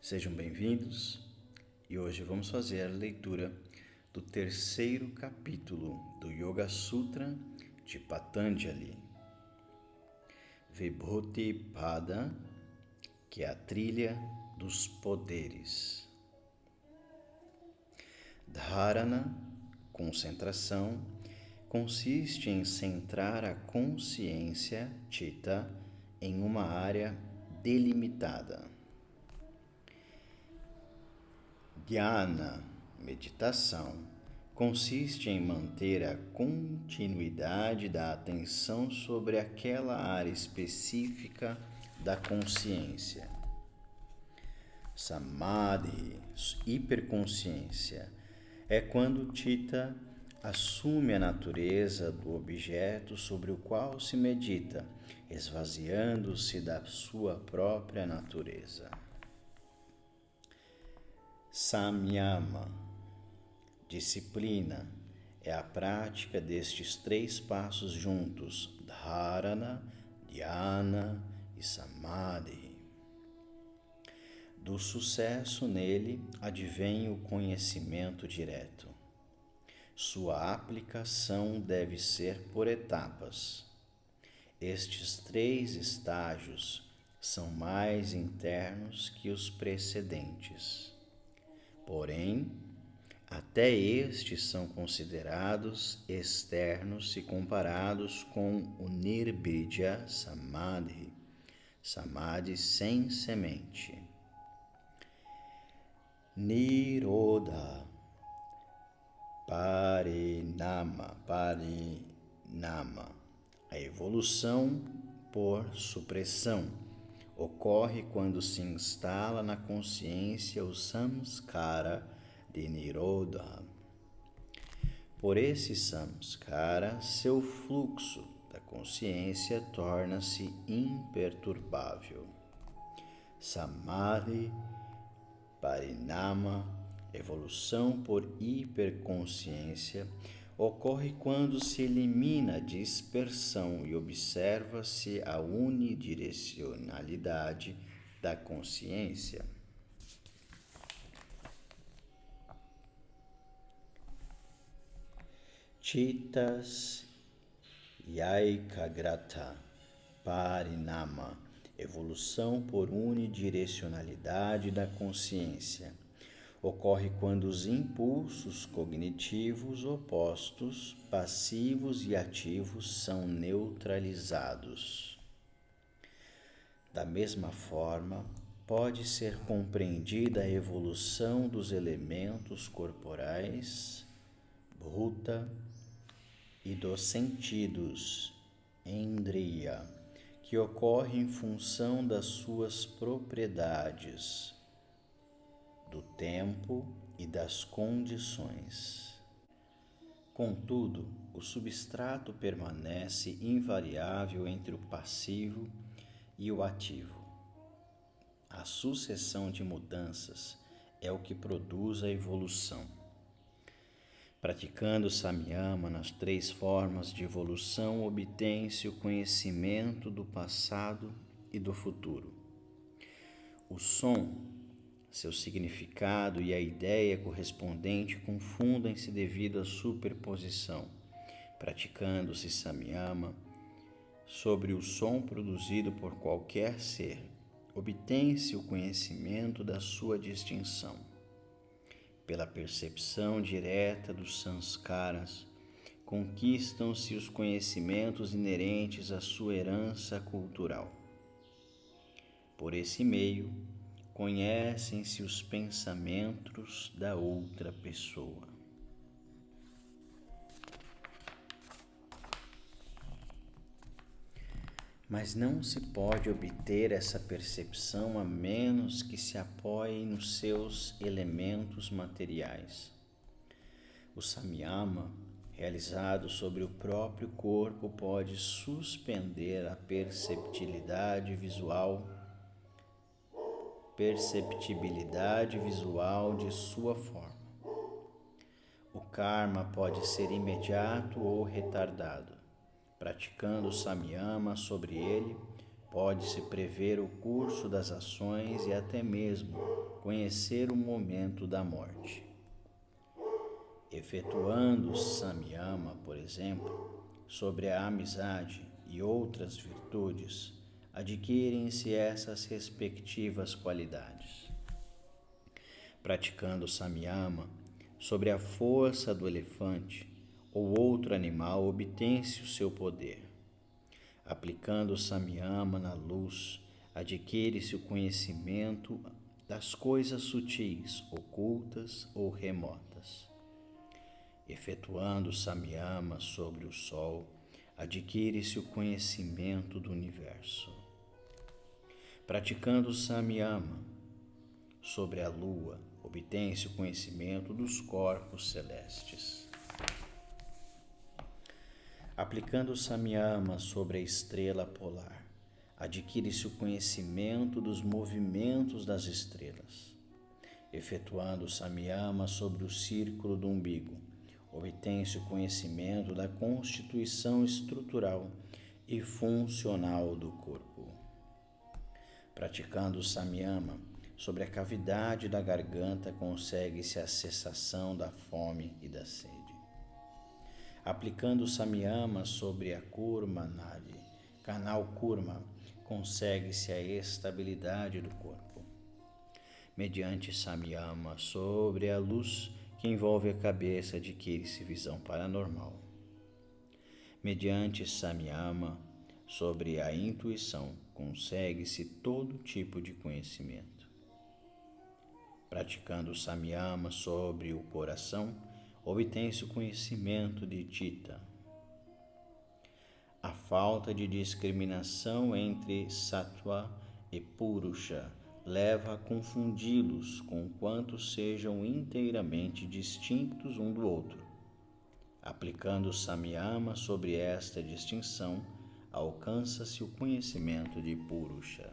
Sejam bem-vindos e hoje vamos fazer a leitura do terceiro capítulo do Yoga Sutra de Patanjali, Vibhuti Pada, que é a trilha dos poderes. Dharana, concentração, consiste em centrar a consciência, chitta, em uma área delimitada. Dhyana, meditação, consiste em manter a continuidade da atenção sobre aquela área específica da consciência. Samadhi, hiperconsciência, é quando o Chitta assume a natureza do objeto sobre o qual se medita, esvaziando-se da sua própria natureza. Samyama, disciplina, é a prática destes três passos juntos, Dharana, Dhyana e Samadhi. Do sucesso nele advém o conhecimento direto. Sua aplicação deve ser por etapas. Estes três estágios são mais internos que os precedentes. Porém, até estes são considerados externos se comparados com o Nirbija Samadhi, Samadhi sem semente. Nirodha, Parinama, a evolução por supressão, ocorre quando se instala na consciência o samskara de Nirodha. Por esse samskara, seu fluxo da consciência torna-se imperturbável. Samadhi, Parinama, evolução por hiperconsciência, ocorre quando se elimina a dispersão e observa-se a unidirecionalidade da consciência. Chittas Yakagrata Parinama, evolução por unidirecionalidade da consciência, ocorre quando os impulsos cognitivos opostos, passivos e ativos, são neutralizados. Da mesma forma, pode ser compreendida a evolução dos elementos corporais, bhuta, e dos sentidos, indriya, que ocorre em função das suas propriedades, do tempo e das condições. Contudo, o substrato permanece invariável entre o passivo e o ativo. A sucessão de mudanças é o que produz a evolução. Praticando Samyama nas três formas de evolução, obtém-se o conhecimento do passado e do futuro. O som, seu significado e a ideia correspondente confundem-se devido à superposição. Praticando-se Samyama sobre o som produzido por qualquer ser, obtém-se o conhecimento da sua distinção. Pela percepção direta dos sanskaras, conquistam-se os conhecimentos inerentes à sua herança cultural. Por esse meio, conhecem-se os pensamentos da outra pessoa. Mas não se pode obter essa percepção a menos que se apoie nos seus elementos materiais. O Samyama, realizado sobre o próprio corpo, pode suspender a perceptibilidade visual de sua forma. O karma pode ser imediato ou retardado. Praticando o Samyama sobre ele, pode-se prever o curso das ações e até mesmo conhecer o momento da morte. Efetuando Samyama, por exemplo, sobre a amizade e outras virtudes, adquirem-se essas respectivas qualidades. Praticando Samyama sobre a força do elefante ou outro animal, obtém-se o seu poder. Aplicando Samyama na luz, adquire-se o conhecimento das coisas sutis, ocultas ou remotas. Efetuando Samyama sobre o sol, adquire-se o conhecimento do universo. Praticando Samyama sobre a lua, obtém-se o conhecimento dos corpos celestes. Aplicando Samyama sobre a estrela polar, adquire-se o conhecimento dos movimentos das estrelas. Efetuando Samyama sobre o círculo do umbigo, obtém-se o conhecimento da constituição estrutural e funcional do corpo. Praticando Samyama sobre a cavidade da garganta, consegue-se a cessação da fome e da sede. Aplicando Samyama sobre a Kurma Nadi, canal Kurma, consegue-se a estabilidade do corpo. Mediante Samyama sobre a luz que envolve a cabeça, adquire-se visão paranormal. Mediante Samyama sobre a intuição, consegue-se todo tipo de conhecimento. Praticando Samyama sobre o coração, obtém-se o conhecimento de Chitta. A falta de discriminação entre Sattva e Purusha leva a confundi-los, conquanto sejam inteiramente distintos um do outro. Aplicando Samyama sobre esta distinção, alcança-se o conhecimento de Purusha.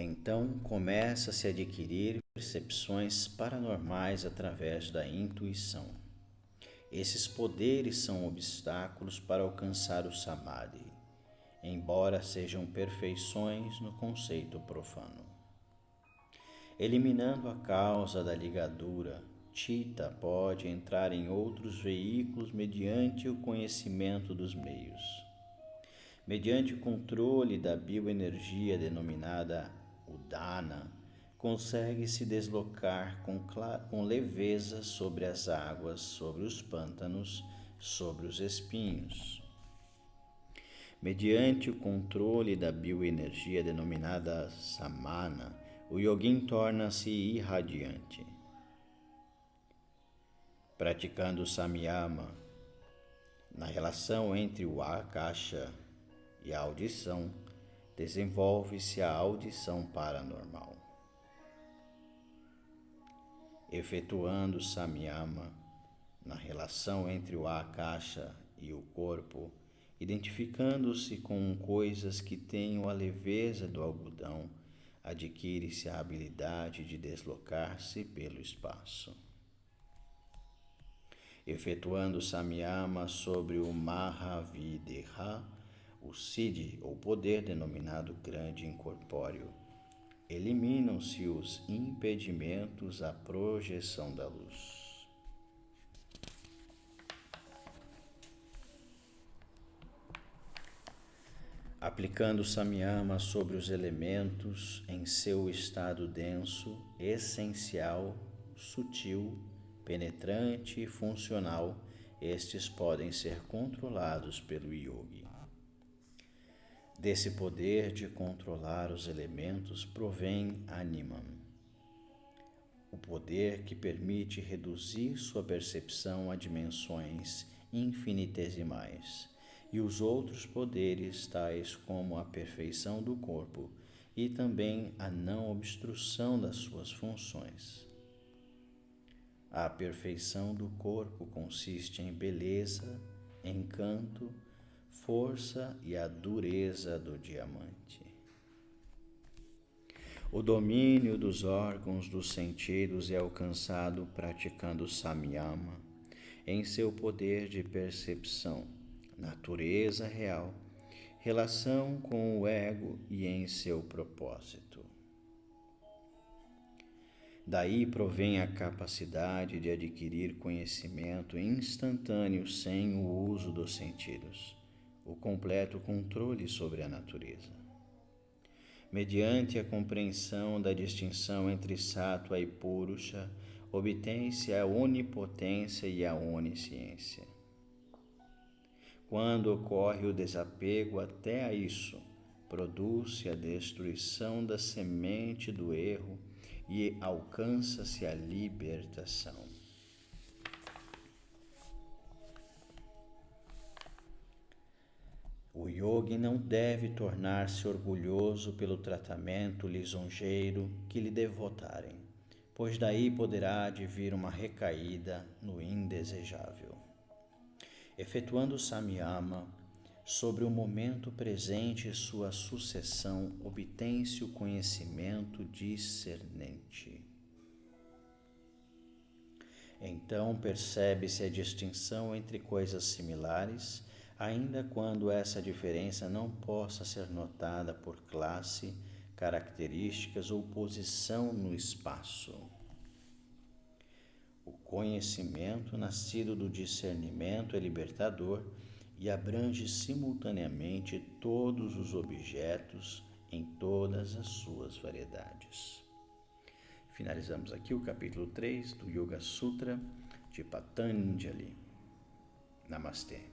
Então começa-se a adquirir percepções paranormais através da intuição. Esses poderes são obstáculos para alcançar o Samadhi, embora sejam perfeições no conceito profano. Eliminando a causa da ligadura, Chitta pode entrar em outros veículos mediante o conhecimento dos meios. Mediante o controle da bioenergia denominada Udana, consegue-se deslocar com leveza sobre as águas, sobre os pântanos, sobre os espinhos. Mediante o controle da bioenergia denominada Samana, o yogin torna-se irradiante. Praticando Samyama na relação entre o Akasha e a audição, desenvolve-se a audição paranormal. Efetuando Samyama na relação entre o Akasha e o corpo, identificando-se com coisas que tenham a leveza do algodão, adquire-se a habilidade de deslocar-se pelo espaço. Efetuando Samyama sobre o Mahavideha, o Siddhi, ou poder denominado grande incorpóreo, eliminam-se os impedimentos à projeção da luz. Aplicando Samyama sobre os elementos em seu estado denso, essencial, sutil, penetrante e funcional, estes podem ser controlados pelo yogi. Desse poder de controlar os elementos provém Animam, o poder que permite reduzir sua percepção a dimensões infinitesimais, e os outros poderes, tais como a perfeição do corpo e também a não obstrução das suas funções. A perfeição do corpo consiste em beleza, encanto, força e a dureza do diamante. O domínio dos órgãos dos sentidos é alcançado praticando samyama em seu poder de percepção, natureza real, relação com o ego e em seu propósito. Daí provém a capacidade de adquirir conhecimento instantâneo sem o uso dos sentidos, o completo controle sobre a natureza. Mediante a compreensão da distinção entre Sattva e Purusha, obtém-se a onipotência e a onisciência. Quando ocorre o desapego até a isso, produz-se a destruição da semente do erro e alcança-se a libertação. O yogi não deve tornar-se orgulhoso pelo tratamento lisonjeiro que lhe devotarem, pois daí poderá advir uma recaída no indesejável. Efetuando samyama, sobre o momento presente e sua sucessão, obtém-se o conhecimento discernente. Então percebe-se a distinção entre coisas similares, ainda quando essa diferença não possa ser notada por classe, características ou posição no espaço. O conhecimento nascido do discernimento é libertador e abrange simultaneamente todos os objetos em todas as suas variedades. Finalizamos aqui o capítulo 3 do Yoga Sutra de Patanjali. Namastê.